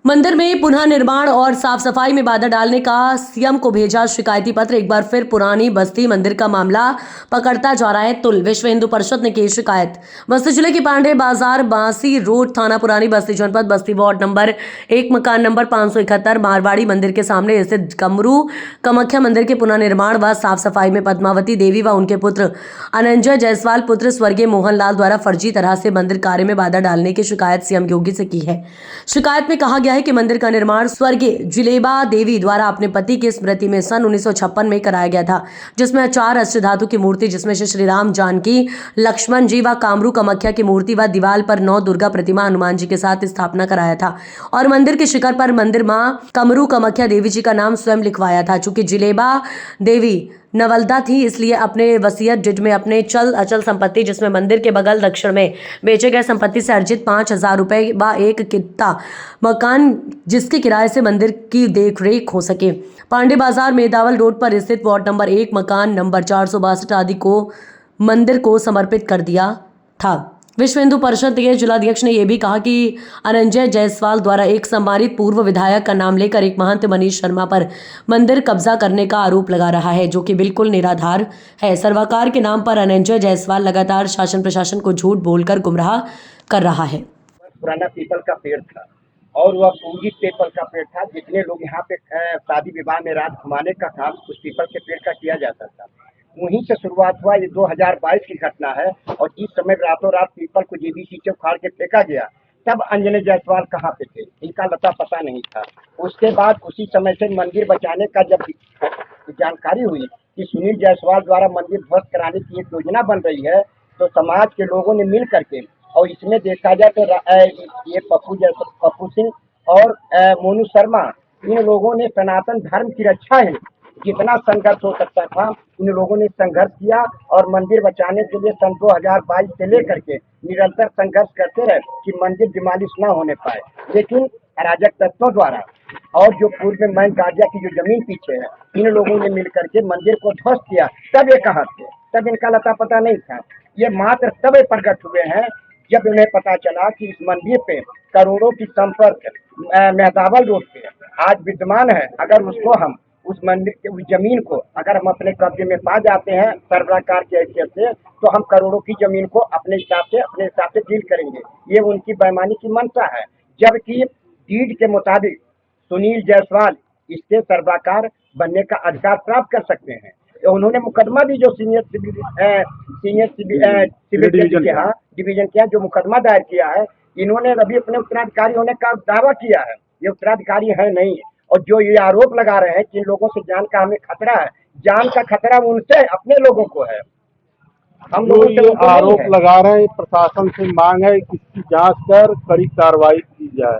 मंदिर में पुनः निर्माण और साफ सफाई में बाधा डालने का सीएम को भेजा शिकायती पत्र। एक बार फिर पुरानी बस्ती मंदिर का मामला पकड़ता जा रहा है तुल। विश्व हिंदू परिषद ने की शिकायत। बस्ती जिले के पांडे बाजार बांसी रोड थाना पुरानी बस्ती जनपद बस्ती वार्ड नंबर 1 मकान नंबर 571 मारवाड़ी मंदिर के सामने स्थित कमरू कामाख्या मंदिर के पुनः निर्माण व साफ सफाई में पद्मावती देवी व उनके पुत्र अनंजय जायसवाल पुत्र स्वर्गीय मोहनलाल द्वारा फर्जी तरह से मंदिर कार्य में बाधा डालने की शिकायत सीएम योगी से की है। शिकायत में कहा गया है कि मंदिर का निर्माण स्वर्गीय जिलेबा देवी द्वारा अपने पति की स्मृति में सन 1956 में कराया गया था, जिसमें 4 अष्टधातु की मूर्ति जिसमें से श्री राम, जानकी, लक्ष्मण जी व कामरू कामाख्या की मूर्ति व दीवार पर 9 दुर्गा प्रतिमा हनुमान जी के साथ स्थापना कराया था और मंदिर के शिखर पर मंदिर मां कमरू कामाख्या देवी जी का नाम स्वयं लिखवाया था। चूंकि जिलेबा देवी नवलदा थी, इसलिए अपने वसीयत डिड में अपने चल अचल संपत्ति जिसमें मंदिर के बगल दक्षिण में बेचे गए संपत्ति से अर्जित 5,000 रुपए व एक कित्ता मकान जिसके किराए से मंदिर की देखरेख हो सके पांडे बाजार मेदावल रोड पर स्थित वार्ड नंबर 1 मकान नंबर 462 आदि को मंदिर को समर्पित कर दिया था। विश्व हिंदू परिषद के जिलाध्यक्ष ने यह भी कहा कि अनंजय जायसवाल द्वारा एक सम्मानित पूर्व विधायक का नाम लेकर एक महंत मनीष शर्मा पर मंदिर कब्जा करने का आरोप लगा रहा है, जो कि बिल्कुल निराधार है। सर्वकार के नाम पर अनंजय जायसवाल लगातार शासन प्रशासन को झूठ बोलकर गुमराह कर रहा है। पुराना पीपल का पेड़ था और वह पूंजी पीपल का पेड़ था। जितने लोग यहाँ पे शादी विवाह में रात घुमाने का काम उस पीपल के पेड़ का किया जाता था, वहीं से शुरुआत हुआ। ये 2022 की घटना है और जिस समय रातों रात पीपल को जेबीसी से उखाड़ के फेंका गया, तब अंजने जायसवाल कहाँ पे थे, इनका लता पता नहीं था। उसके बाद उसी समय से मंदिर बचाने का जब जानकारी हुई कि सुनील जायसवाल द्वारा मंदिर ध्वस्त कराने की एक योजना बन रही है, तो समाज के लोगों ने मिल करके, और इसमें देखा जाए तो ये पप्पू सिंह और मोनू शर्मा, इन लोगों ने सनातन धर्म की रक्षा है जितना संघर्ष हो सकता था इन लोगों ने संघर्ष किया और मंदिर बचाने के लिए सन 2022 से लेकर के निरंतर संघर्ष करते रहे कि मंदिर डिमालिश न होने पाए। लेकिन अराजक तत्वों द्वारा और जो पूर्व में मैन गार्जिया की जो जमीन पीछे है, इन लोगों ने मिल करके मंदिर को ध्वस्त किया। तब ये कहाँ थे, तब इनका लता पता नहीं था। ये मात्र तब प्रकट हुए हैं जब उन्हें पता चला कि इस मंदिर पे करोड़ों की संपर्क मेहदावल रोड पे आज विद्यमान है। अगर उसको हम उस मंदिर के उस जमीन को अगर हम अपने कब्जे में पा जाते हैं सरकार के हैसियत से, तो हम करोड़ों की जमीन को अपने हिसाब से डील करेंगे। ये उनकी बेईमानी की मंशा है। जबकि डीड के मुताबिक सुनील जायसवाल इससे सर्वाकार बनने का अधिकार प्राप्त कर सकते हैं। उन्होंने मुकदमा भी जो सीनियर सिविल डिवीजन के जो मुकदमा दायर किया है, इन्होंने अभी अपने उत्तराधिकारी होने का दावा किया है। ये उत्तराधिकारी है नहीं। और जो ये आरोप लगा रहे हैं कि इन लोगों से जान का हमें खतरा है, जान का खतरा उनसे अपने लोगों को है। हम लोग ये आरोप लगा रहे हैं, प्रशासन से मांग है कि इसकी जांच कर कड़ी कार्रवाई की जाए,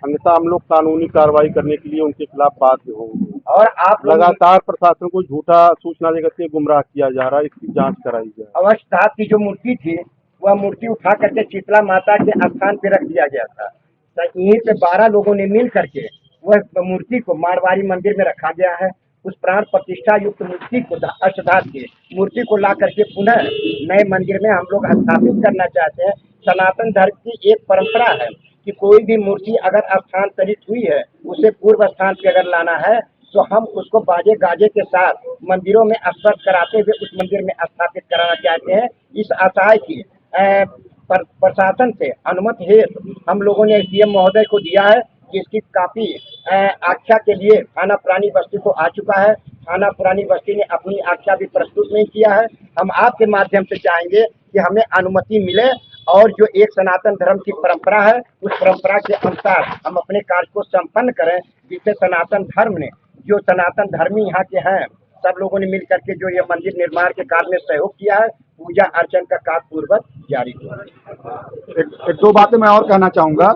अन्यथा हम लोग कानूनी कार्रवाई करने के लिए उनके खिलाफ बाध्य होंगे। और आप लगातार प्रशासन को झूठा सूचना देकर के गुमराह किया जा रहा है, इसकी जांच कराई जाए। अवस्था की जो मूर्ति थी, वह मूर्ति उठा करके शीतला माता के स्थान पे रख दिया गया था। तो यहीं पे 12 लोगों ने मिल करके वह मूर्ति को मारवाड़ी मंदिर में रखा गया है। उस प्राण प्रतिष्ठा युक्त मूर्ति को अष्टधातु की मूर्ति को ला करके पुनः नए मंदिर में हम लोग स्थापित करना चाहते हैं। सनातन धर्म की एक परंपरा है कि कोई भी मूर्ति अगर स्थानांतरित हुई है, उसे पूर्व स्थान पे अगर लाना है तो हम उसको बाजे गाजे के साथ मंदिरों में स्पर्श कराते हुए उस मंदिर में स्थापित कराना चाहते हैं। इस आशय की प्रशासन से अनुमति हेतु हम लोगों ने सीएम महोदय को दिया है कि इसकी काफी आख्या के लिए थाना पुरानी बस्ती को आ चुका है। थाना पुरानी बस्ती ने अपनी आख्या भी प्रस्तुत नहीं किया है। हम आपके माध्यम से चाहेंगे कि हमें अनुमति मिले और जो एक सनातन धर्म की परंपरा है, उस परंपरा के अनुसार हम अपने कार्य को संपन्न करें, जिससे सनातन धर्म ने जो सनातन धर्मी यहाँ के हैं सब लोगों ने मिल करके जो ये मंदिर निर्माण के कार्य में सहयोग किया है, पूजा अर्चन का कार्य पूर्वक जारी हुआ। एक दो बातें मैं और कहना चाहूंगा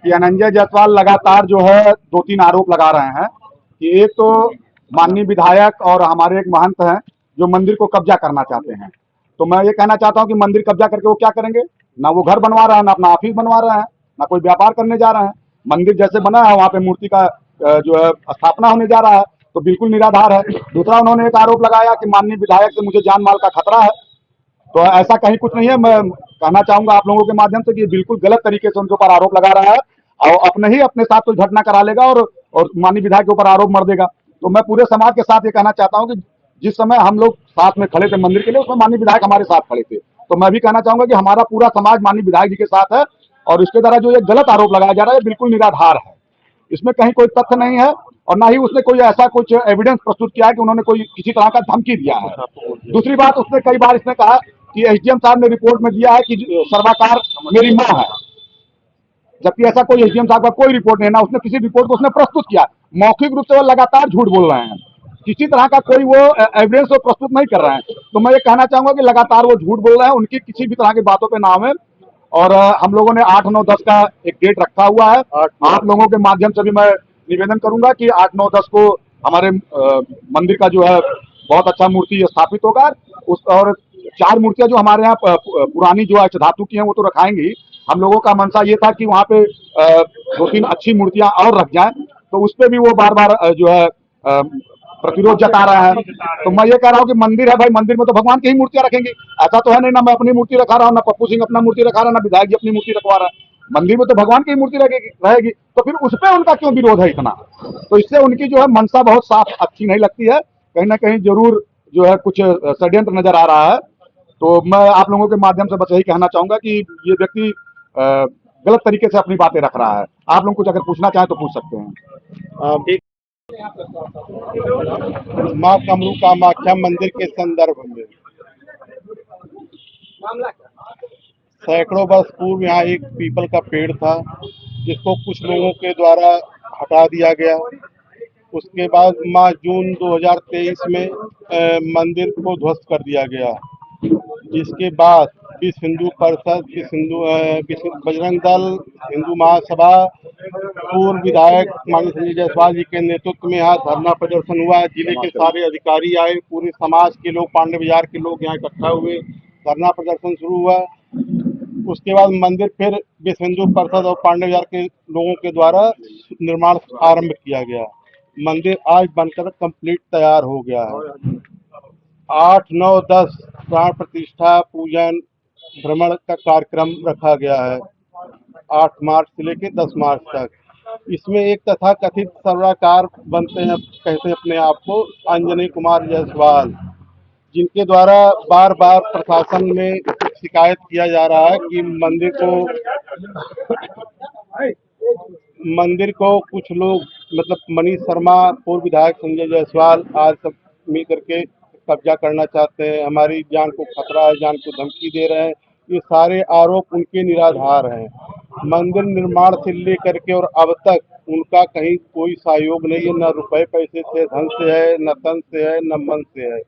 कि अनंजय जायसवाल लगातार जो है 2-3 आरोप लगा रहे हैं कि एक तो माननीय विधायक और हमारे एक महंत हैं जो मंदिर को कब्जा करना चाहते हैं। तो मैं ये कहना चाहता हूं कि मंदिर कब्जा करके वो क्या करेंगे, ना वो घर बनवा रहे हैं, ना अपना ऑफिस बनवा रहे हैं, ना कोई व्यापार करने जा रहे हैं। मंदिर जैसे बना है वहाँ पे मूर्ति का जो है स्थापना होने जा रहा है, तो बिल्कुल निराधार है। दूसरा उन्होंने एक आरोप लगाया कि माननीय विधायक से मुझे जान माल का खतरा है, तो ऐसा कहीं कुछ नहीं है। मैं कहना चाहूंगा आप लोगों के माध्यम से कि बिल्कुल गलत तरीके से उनके ऊपर आरोप लगा रहा है। और अपने साथ कोई घटना करा लेगा और माननीय विधायक के ऊपर आरोप मर देगा। तो मैं पूरे समाज के साथ ये कहना चाहता हूँ कि जिस समय हम लोग साथ में खड़े थे मंदिर के लिए, उसमें माननीय विधायक हमारे साथ खड़े थे। तो मैं भी कहना चाहूंगा कि हमारा पूरा समाज माननीय विधायक जी के साथ है, और इसके द्वारा जो ये गलत आरोप लगाया जा रहा है बिल्कुल निराधार है। इसमें कहीं कोई तथ्य नहीं है, और ना ही उसने कोई ऐसा कुछ एविडेंस प्रस्तुत किया है कि उन्होंने कोई किसी तरह का धमकी दिया है। दूसरी बात, उसने कई बार इसने कहा कि एसडीएम साहब ने रिपोर्ट में दिया है कि सर्वाकार मेरी मां है, जबकि ऐसा कोई एसडीएम साहब का कोई रिपोर्ट नहीं है, ना उसने किसी रिपोर्ट को उसने प्रस्तुत किया। मौखिक रूप से वो लगातार झूठ बोल रहे हैं, किसी तरह का कोई वो एविडेंस वो प्रस्तुत नहीं कर रहे हैं। तो मैं ये कहना चाहूंगा कि लगातार वो झूठ बोल रहे हैं, उनकी किसी भी तरह की बातों पे नाम है। और हम लोगों ने 8, 9, 10 का एक डेट रखा हुआ है। आप लोगों के माध्यम से भी मैं निवेदन करूंगा कि 8, 9, 10 को हमारे मंदिर का जो है बहुत अच्छा मूर्ति स्थापित होगा। और 4 मूर्तियां जो हमारे यहाँ पुरानी जो अष्ट धातु की हैं वो तो रखाएंगी। हम लोगों का मंशा ये था कि वहाँ पे 2-3 अच्छी मूर्तियां और रख जाएं, तो उस पर भी वो बार बार जो है प्रतिरोध जता रहा है। तो मैं ये कह रहा हूँ कि मंदिर है भाई, मंदिर में तो भगवान की ही मूर्तियां रखेंगे। ऐसा तो है नहीं ना मैं अपनी मूर्ति रखा रहा हूँ, ना पप्पू सिंह अपना मूर्ति रखा रहा है, ना विधायक जी अपनी मूर्ति रखवा रहा है। मंदिर में तो भगवान की मूर्ति रहेगी, तो फिर उस पर उनका क्यों विरोध है इतना? तो इससे उनकी जो है मंशा बहुत साफ अच्छी नहीं लगती है, कहीं ना कहीं जरूर जो है कुछ षड्यंत्र नजर आ रहा है। तो मैं आप लोगों के माध्यम से बस यही कहना चाहूंगा कि ये व्यक्ति गलत तरीके से अपनी बातें रख रहा है। आप लोग कुछ अगर पूछना चाहें तो पूछ सकते हैं। माँ कमरू कामाख्या मंदिर के संदर्भ में सैकड़ों वर्ष पूर्व यहाँ एक पीपल का पेड़ था, जिसको कुछ लोगों के द्वारा हटा दिया गया। उसके बाद जून 2023 में मंदिर को ध्वस्त कर दिया गया, जिसके बाद विश्व हिंदू परिषद, बजरंग दल, हिंदू महासभा, पूर्व विधायक माननीय संजय जायसवाल जी के नेतृत्व में यहाँ धरना प्रदर्शन हुआ। जिले के सारे अधिकारी आए, पूरे समाज के लोग, पांडे बाजार के लोग यहाँ इकट्ठा हुए, धरना प्रदर्शन शुरू हुआ। उसके बाद मंदिर फिर विश्व हिंदू परिषद और पांडे बाजार के लोगों के द्वारा निर्माण आरंभ किया गया। मंदिर आज बनकर कंप्लीट तैयार हो गया है। 8, 9, 10 प्राण प्रतिष्ठा, पूजन, भ्रमण का कार्यक्रम रखा गया है 8 मार्च से लेकर 10 मार्च तक। इसमें एक तथाकथित सर्वाकार बनते हैं, कहते हैं अपने आप को, अंजनी कुमार जायसवाल, जिनके द्वारा बार बार प्रशासन में शिकायत किया जा रहा है कि मंदिर को कुछ लोग, मतलब मनीष शर्मा, पूर्व विधायक संजय जायसवाल, आज सब मिल करके कब्जा करना चाहते हैं, हमारी जान को खतरा है, जान को धमकी दे रहे हैं। ये सारे आरोप उनके निराधार हैं। मंदिर निर्माण से लेकर के और अब तक उनका कहीं कोई सहयोग नहीं है, न रुपए पैसे से, धन से है, न तन से है, न मन से है।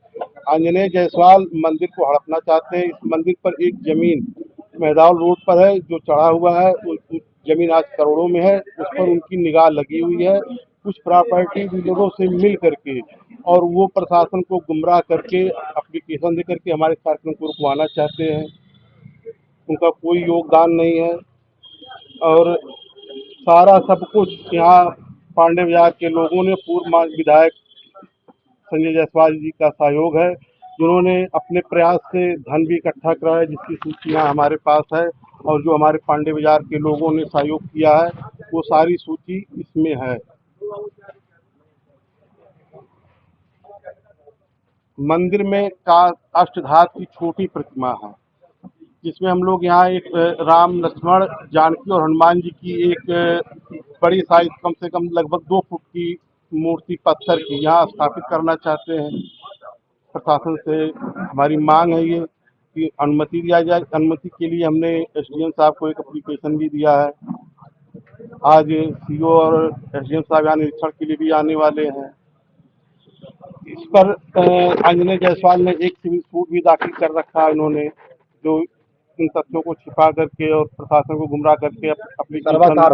अंजनी जायसवाल मंदिर को हड़पना चाहते हैं। इस मंदिर पर एक जमीन मेहदावल रोड पर है जो चढ़ा हुआ है, जमीन आज करोड़ों में है, उस पर उनकी निगाह लगी हुई है। कुछ प्रॉपर्टी डीलरों से मिल करके और वो प्रशासन को गुमराह करके एप्लीकेशन दे करके हमारे कार्यक्रम को रुकवाना चाहते हैं। उनका कोई योगदान नहीं है, और सारा सब कुछ यहाँ पांडे बाजार के लोगों ने, पूर्व विधायक संजय जायसवाल जी का सहयोग है, जिन्होंने अपने प्रयास से धन भी इकट्ठा करा है, जिसकी सूचियाँ हमारे पास है, और जो हमारे पांडे बाजार के लोगों ने सहयोग किया है वो सारी सूची इसमें है। मंदिर में अष्टधातु की छोटी प्रतिमा है, जिसमें हम लोग यहाँ एक राम, लक्ष्मण, जानकी और हनुमान जी की एक बड़ी साइज, कम से कम लगभग 2 फुट की मूर्ति पत्थर की यहाँ स्थापित करना चाहते हैं। प्रशासन से हमारी मांग है ये कि अनुमति दिया जाए। अनुमति के लिए हमने एसडीएम साहब को एक एप्लीकेशन भी दिया है। आज सीओ और एसडीएम साहब यहाँ निरीक्षण के लिए भी आने वाले हैं। इस पर अंजनी जायसवाल ने एक सिविल सूट भी दाखिल कर रखा है इन्होंने, जो इन तथ्यों को छिपा करके और प्रशासन को गुमराह करके सर्वाकार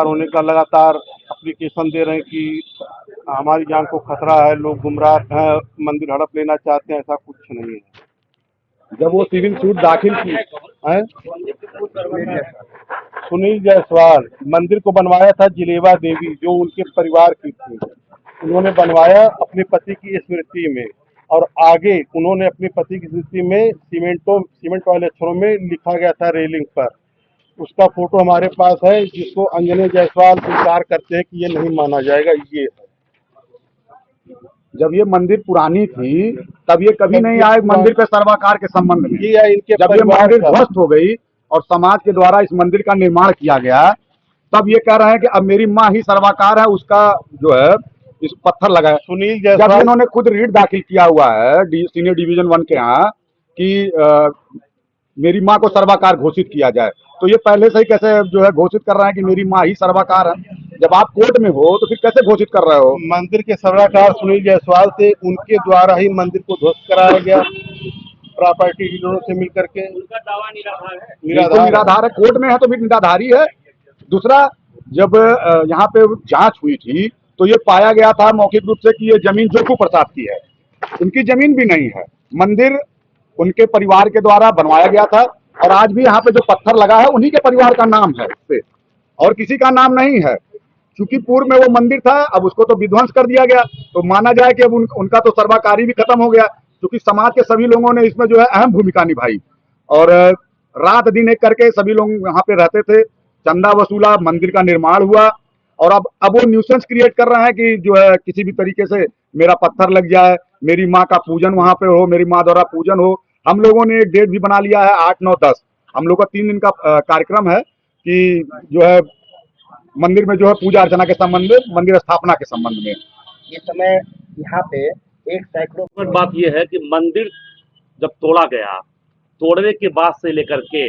होने का लगातार एप्लीकेशन दे रहे हैं कि हमारी जान को खतरा है, लोग गुमराह हैं, मंदिर हड़प लेना चाहते हैं। ऐसा कुछ नहीं है। जब वो सिविल सूट दाखिल की है, सुनील जायसवाल मंदिर को बनवाया था जिलेवा देवी, जो उनके परिवार की थी। उन्होंने बनवाया अपने पति की स्मृति में, और आगे उन्होंने अपने पति की स्मृति में सीमेंट वाले अक्षरों में लिखा गया था रेलिंग पर उसका फोटो हमारे पास है, जिसको अंजनी जायसवाल स्वीकार करते हैं कि ये नहीं माना जाएगा। ये है। जब ये मंदिर पुरानी थी तब ये कभी नहीं आए मंदिर पे सर्वाकार के संबंध में। ये इनके जब ये परिवार मंदिर का- ध्वस्त हो गई और समाज के द्वारा इस मंदिर का निर्माण किया गया, तब ये कह रहे हैं कि अब मेरी माँ ही सर्वाकार है, उसका जो है इस पत्थर लगाए। सुनील जब जायसवाल इन्होंने खुद रीट दाखिल किया हुआ है सीनियर डिवीजन 1 के यहाँ कि मेरी माँ को सर्वाकार घोषित किया जाए, तो ये पहले से ही कैसे जो है घोषित कर रहे हैं कि मेरी माँ ही सर्वाकार है? जब आप कोर्ट में हो तो फिर कैसे घोषित कर रहे हो? मंदिर के सर्वाकार सुनील जायसवाल थे, उनके द्वारा ही मंदिर को ध्वस्त कराया गया प्रॉपर्टी डीलरों से मिलकर के। उनका दावा निराधार है। बिल्कुल निराधार है, कोर्ट में है तो फिर निराधारी है। दूसरा, जब यहाँ पे जांच हुई थी तो ये पाया गया था मौखिक रूप से कि ये जमीन जोकू प्रसाद की है, इनकी जमीन भी नहीं है। मंदिर उनके परिवार के द्वारा बनवाया गया था और आज भी यहाँ पे जो पत्थर लगा है उन्हीं के परिवार का नाम है, इस पे और किसी का नाम नहीं है। क्योंकि पूर्व में वो मंदिर था, अब उसको तो विध्वंस कर दिया गया, तो माना जाए कि अब उनका तो सर्वाकारी भी खत्म हो गया, क्योंकि समाज के सभी लोगों ने इसमें जो है अहम भूमिका निभाई और रात दिन एक करके सभी लोग यहाँ पे रहते थे, चंदा वसूला, मंदिर का निर्माण हुआ और अब वो न्यूसेंस क्रिएट कर रहे हैं कि जो है किसी भी तरीके से मेरा पत्थर लग जाए, मेरी माँ का पूजन वहां पे हो, मेरी माँ द्वारा पूजन हो। हम लोगों ने एक डेट भी बना लिया है 8, 9, 10, हम लोग का 3 दिन का कार्यक्रम है कि जो है मंदिर में जो है पूजा अर्चना के संबंध में, मंदिर स्थापना के संबंध में। इस समय यहाँ पे एक सैकड़ों पर बात यह है कि मंदिर जब तोड़ा गया, तोड़ने के बाद से लेकर के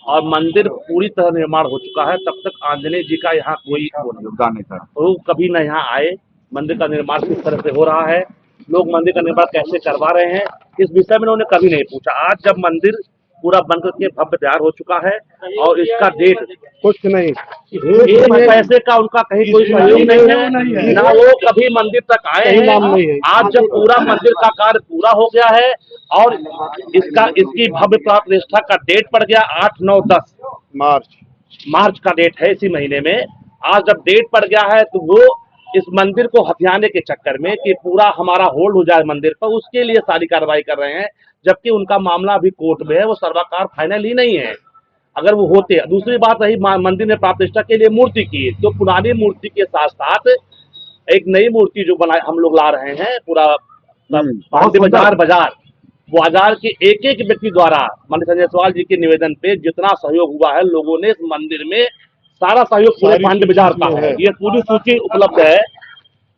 और मंदिर पूरी तरह निर्माण हो चुका है, तब तक आंजनेय जी का यहाँ कोई योगदान नहीं था। वो कभी न यहाँ आए। मंदिर का निर्माण किस तरह से हो रहा है, लोग मंदिर का निर्माण कैसे करवा रहे हैं, इस विषय में उन्होंने कभी नहीं पूछा। आज जब मंदिर पूरा बनकर के भव्य तैयार हो चुका है और इसका डेट कुछ नहीं, एक पैसे का उनका कहीं कोई सहयोग नहीं है, ना वो कभी मंदिर तक आए कहीं नाम नहीं है। हैं। आज जब पूरा मंदिर का कार्य पूरा हो गया है और इसकी भव्य प्राण प्रतिष्ठा का डेट पड़ गया 8, 9, 10 मार्च का डेट है इसी महीने में। आज जब डेट पड़ गया है तो वो इस मंदिर को हथियाने के चक्कर में कि पूरा हमारा होल्ड हो जाए मंदिर पर, उसके लिए सारी कार्रवाई कर रहे हैं, जबकि उनका मामला अभी कोर्ट में है, वो सर्वाकार फाइनल ही नहीं है। अगर वो होते, दूसरी बात रही मंदिर में प्राण प्रतिष्ठा के लिए मूर्ति की, तो पुरानी मूर्ति के साथ साथ एक नई मूर्ति जो बनाए हम लोग ला रहे हैं, पूरा पांडे बाजार के एक एक व्यक्ति द्वारा मंदिर संजय जायसवाल जी के निवेदन पे जितना सहयोग हुआ है, लोगों ने इस मंदिर में सारा सहयोग पूरे पांडे बाजार का है। ये पूरी सूची उपलब्ध है,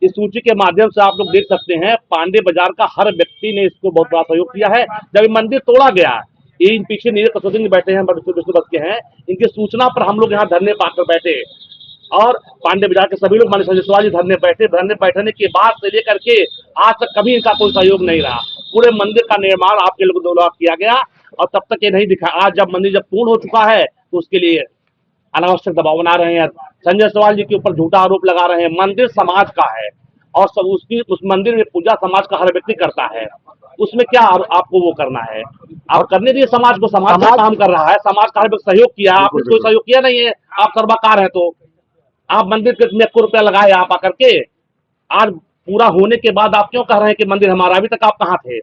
इस सूची के माध्यम से आप लोग देख सकते हैं। पांडे बाजार का हर व्यक्ति ने इसको बहुत बड़ा सहयोग किया है। जब ये मंदिर तोड़ा गया, ये पीछे नीरज कसोटी बैठे हैं, विष्णु बस के हैं, इनकी सूचना पर हम लोग यहाँ धरने पाकर बैठे और पांडे बाजार के सभी लोग मंदिर संजय जायसवाल जी धरने बैठने के बाद से लेकर के आज तक कभी इनका कोई सहयोग नहीं रहा। पूरे मंदिर का निर्माण आपके लोगों द्वारा किया गया और तब तक ये नहीं दिखा। आज जब मंदिर जब पूर्ण हो चुका है तो उसके लिए अनावश्यक दबाव बना रहे हैं, संजय जायसवाल जी के ऊपर झूठा आरोप लगा रहे हैं। मंदिर समाज का है और सब उस मंदिर में पूजा समाज का हर व्यक्ति करता है, उसमें क्या आपको वो करना है? आप करने दिए समाज को, समाज का काम कर रहा है, समाज का हर व्यक्ति सहयोग किया, आपने कोई सहयोग किया नहीं है। आप सर्वाकार हैं तो आप मंदिर में 1 रुपया लगाए आप आकर के, आज पूरा होने के बाद आप क्यों कह रहे हैं कि मंदिर हमारा? अभी तक आप कहाँ थे?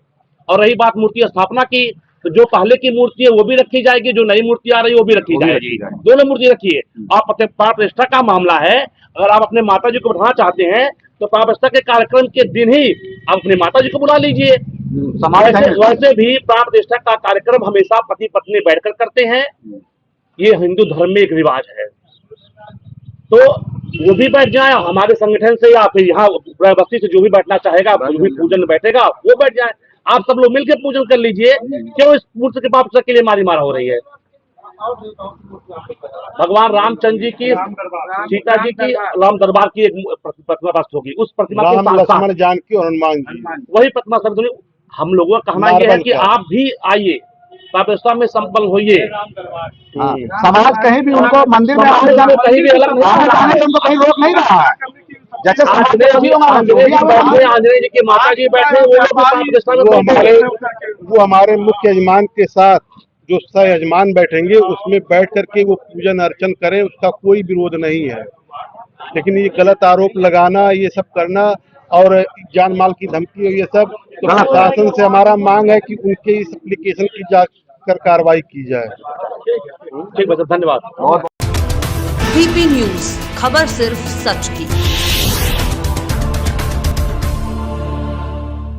और रही बात मूर्ति स्थापना की, तो जो पहले की मूर्ति है वो भी रखी जाएगी, जो नई मूर्ति आ रही है वो भी रखी जाएगी, दोनों मूर्ति रखिए। आप प्राण प्रतिष्ठा का मामला है, अगर आप अपने माता जी को बढ़ाना चाहते हैं तो प्राण प्रतिष्ठा के कार्यक्रम के दिन ही आप अपने माता जी को बुला लीजिए। वैसे भी प्राण प्रतिष्ठा का कार्यक्रम हमेशा पति पत्नी बैठकर करते हैं, ये हिंदू धर्म में एक रिवाज है, तो वो भी बैठ जाए हमारे संगठन से या फिर यहाँ बस्ती से जो भी बैठना चाहेगा, जो भी पूजन बैठेगा वो बैठ जाए। आप सब लोग मिलकर पूजन कर लीजिए। क्यों इस मूर्ति के पाप के लिए मारा हो रही है? भगवान रामचंद्र जी की, सीता जी की, राम दरबार की एक प्रतिमा बस्त होगी, उस प्रतिमा के साथ लक्ष्मण जानकी और हनुमान जी, वही प्रतिमा सब। हम लोगों का कहना यह है कि आप भी आइए, प्रतिष्ठा में संपन्न होइए। समाज कहीं भी उनको मंदिर में आने जाने कहीं भी अलग नहीं, उनको कहीं रोक नहीं रहा है। जैसे आंजनेय जी की माता जी बैठे, वो हमारे मुख्य यजमान के साथ जो सह यजमान बैठेंगे उसमें बैठ करके वो पूजन अर्चन करें, उसका कोई विरोध नहीं है। लेकिन ये गलत आरोप लगाना, ये सब करना और जान माल की धमकी और ये सब, तो प्रशासन से हमारा मांग है कि उनके इस एप्लीकेशन की जांच कर कार्रवाई की जाए। ठीक है सर, धन्यवाद। वीपी न्यूज, खबर सिर्फ सच की।